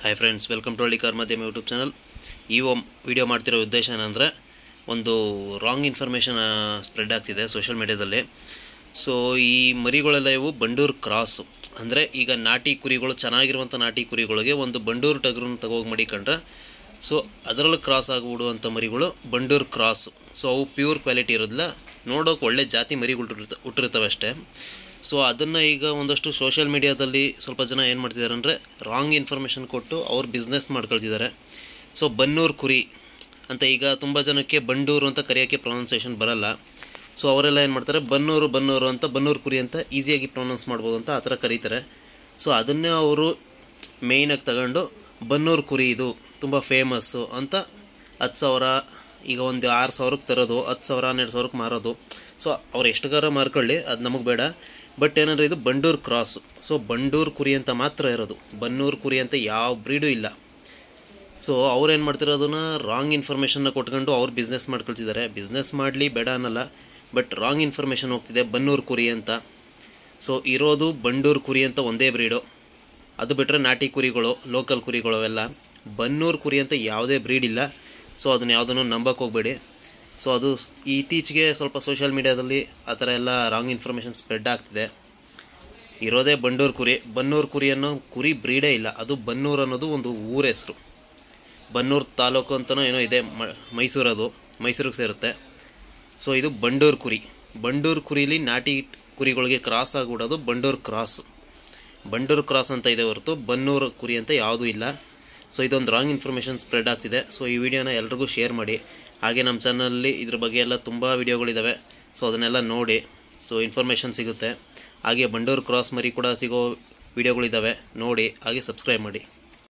Hi friends, welcome to ಹಳ್ಳಿ car ಮಾಧ್ಯಮ YouTube channel. ಈ ವಿಡಿಯೋ ಮಾಡ್ತಿರೋ ಉದ್ದೇಶ ಏನಂದರೆ, ಒಂದು ರಾಂಗ್ ಇನ್ಫಾರ್ಮೇಷನ್ ಸ್ಪ್ರೆಡ್ ಆಗ್ತಿದೆ ಸೋಷಿಯಲ್ ಮೀಡಿಯಾದಲ್ಲಿ. ಸೊ ಈ ಮರಿಗಳೆಲ್ಲ ಇವು ಬಂಡೂರು ಕ್ರಾಸು. ಅಂದರೆ ಈಗ ನಾಟಿ ಕುರಿಗಳು, ಚೆನ್ನಾಗಿರುವಂಥ ನಾಟಿ ಕುರಿಗಳಿಗೆ ಒಂದು ಬಂಡೂರು ಟಗರನ್ನು ತಗೋಗಿ ಮಡಿಕೊಂಡ್ರೆ, ಸೊ ಅದರಲ್ಲಿ ಕ್ರಾಸ್ ಆಗಿಬಿಡುವಂಥ ಮರಿಗಳು ಬಂಡೂರು ಕ್ರಾಸು. ಸೊ ಅವು ಪ್ಯೂರ್ ಕ್ವಾಲಿಟಿ ಇರೋದಿಲ್ಲ, ನೋಡೋಕೆ ಒಳ್ಳೆ ಜಾತಿ ಮರಿಗಳು ಹುಟ್ಟಿರ್ತವೆ ಅಷ್ಟೇ. ಸೊ ಅದನ್ನು ಈಗ ಒಂದಷ್ಟು ಸೋಷಿಯಲ್ ಮೀಡಿಯಾದಲ್ಲಿ ಸ್ವಲ್ಪ ಜನ ಏನು ಮಾಡ್ತಿದ್ದಾರೆ ಅಂದರೆ, ರಾಂಗ್ ಇನ್ಫಾರ್ಮೇಷನ್ ಕೊಟ್ಟು ಅವ್ರು ಬಿಸ್ನೆಸ್ ಮಾಡ್ಕೊಳ್ತಿದ್ದಾರೆ. ಸೊ ಬನ್ನೂರು ಕುರಿ ಅಂತ, ಈಗ ತುಂಬ ಜನಕ್ಕೆ ಬಂಡೂರು ಅಂತ ಕರೆಯೋಕ್ಕೆ ಪ್ರೊನೌನ್ಸಿಯೇಷನ್ ಬರಲ್ಲ. ಸೊ ಅವರೆಲ್ಲ ಏನು ಮಾಡ್ತಾರೆ, ಬನ್ನೂರು ಅಂತ, ಬನ್ನೂರು ಕುರಿ ಅಂತ ಈಸಿಯಾಗಿ ಪ್ರೊನೌನ್ಸ್ ಮಾಡ್ಬೋದು ಅಂತ ಆ ಥರ ಕರೀತಾರೆ. ಸೊ ಅದನ್ನೇ ಅವರು ಮೇಯ್ನಾಗಿ ತಗೊಂಡು ಬನ್ನೂರು ಕುರಿ ಇದು ತುಂಬ ಫೇಮಸ್ಸು ಅಂತ 10,000, ಈಗ ಒಂದು 6,000ಕ್ಕೆ ತರೋದು, 10,000 12,000ಕ್ಕೆ ಮಾರೋದು. ಸೊ ಅವ್ರು ಎಷ್ಟುಗಾರ ಮಾರ್ಕೊಳ್ಳಿ, ಅದು ನಮಗೆ ಬೇಡ. ಬಟ್ ಏನಂದರೆ ಇದು ಬಂಡೂರು ಕ್ರಾಸು. ಸೊ ಬಂಡೂರು ಕುರಿ ಅಂತ ಮಾತ್ರ ಇರೋದು, ಬನ್ನೂರು ಕುರಿ ಅಂತ ಯಾವ ಬ್ರೀಡು ಇಲ್ಲ. ಸೊ ಅವ್ರು ಏನು ಮಾಡ್ತಾರೆ, ಅದನ್ನು ರಾಂಗ್ ಇನ್ಫಾರ್ಮೇಷನ್ನ ಕೊಟ್ಕೊಂಡು ಅವ್ರು ಬಿಸ್ನೆಸ್ ಮಾಡ್ಕೊಳ್ತಿದ್ದಾರೆ. ಬಿಸ್ನೆಸ್ ಮಾಡಲಿ, ಬೇಡ ಅನ್ನಲ್ಲ, ಬಟ್ ರಾಂಗ್ ಇನ್ಫಾರ್ಮೇಷನ್ ಹೋಗ್ತಿದೆ ಬನ್ನೂರು ಕುರಿ ಅಂತ. ಸೊ ಇರೋದು ಬಂಡೂರು ಕುರಿ ಅಂತ ಒಂದೇ ಬ್ರೀಡು, ಅದು ಬಿಟ್ಟರೆ ನಾಟಿ ಕುರಿಗಳು, ಲೋಕಲ್ ಕುರಿಗಳು ಅವೆಲ್ಲ. ಬನ್ನೂರು ಕುರಿ ಅಂತ ಯಾವುದೇ ಬ್ರೀಡ್ ಇಲ್ಲ. ಸೊ ಅದನ್ನು ಯಾವುದನ್ನು ನಂಬಕ್ಕೆ ಹೋಗಬೇಡಿ. ಸೊ ಅದು ಇತ್ತೀಚೆಗೆ ಸ್ವಲ್ಪ ಸೋಷಿಯಲ್ ಮೀಡಿಯಾದಲ್ಲಿ ಆ ಥರ ಎಲ್ಲ ರಾಂಗ್ ಇನ್ಫಾರ್ಮೇಷನ್ ಸ್ಪ್ರೆಡ್ ಆಗ್ತಿದೆ. ಇರೋದೇ ಬಂಡೂರು ಕುರಿ. ಬನ್ನೂರು ಕುರಿ ಅನ್ನೋ ಕುರಿ ಬ್ರೀಡೇ ಇಲ್ಲ. ಅದು ಬನ್ನೂರು ಅನ್ನೋದು ಒಂದು ಊರ ಹೆಸರು. ಬನ್ನೂರು ತಾಲೂಕು ಅಂತಲೂ ಏನೋ ಇದೆ, ಮೈಸೂರದು, ಮೈಸೂರಿಗೆ ಸೇರುತ್ತೆ. ಸೊ ಇದು ಬಂಡೂರು ಕುರಿ. ಬಂಡೂರು ಕುರಿಲಿ ನಾಟಿ ಕುರಿಗಳಿಗೆ ಕ್ರಾಸ್ ಆಗಿಬಿಡೋದು ಬಂಡೂರು ಕ್ರಾಸು. ಬಂಡೂರು ಕ್ರಾಸ್ ಅಂತ ಇದೆ ಹೊರತು ಬನ್ನೂರು ಕುರಿ ಅಂತ ಯಾವುದೂ ಇಲ್ಲ. ಸೊ ಇದೊಂದು ರಾಂಗ್ ಇನ್ಫಾರ್ಮೇಷನ್ ಸ್ಪ್ರೆಡ್ ಆಗ್ತಿದೆ. ಸೊ ಈ ವಿಡಿಯೋನ ಎಲ್ರಿಗೂ ಶೇರ್ ಮಾಡಿ. ಹಾಗೆ ನಮ್ಮ ಚಾನಲಲ್ಲಿ ಇದ್ರ ಬಗ್ಗೆ ಎಲ್ಲ ತುಂಬ ವಿಡಿಯೋಗಳಿದ್ದಾವೆ. ಸೊ ಅದನ್ನೆಲ್ಲ ನೋಡಿ, ಸೊ ಇನ್ಫಾರ್ಮೇಷನ್ ಸಿಗುತ್ತೆ. ಹಾಗೆ ಬಂಡೂರು ಕ್ರಾಸ್ ಮರಿ ಕೂಡ ಸಿಗೋ ವಿಡಿಯೋಗಳಿದ್ದಾವೆ, ನೋಡಿ. ಹಾಗೆ ಸಬ್ಸ್ಕ್ರೈಬ್ ಮಾಡಿ.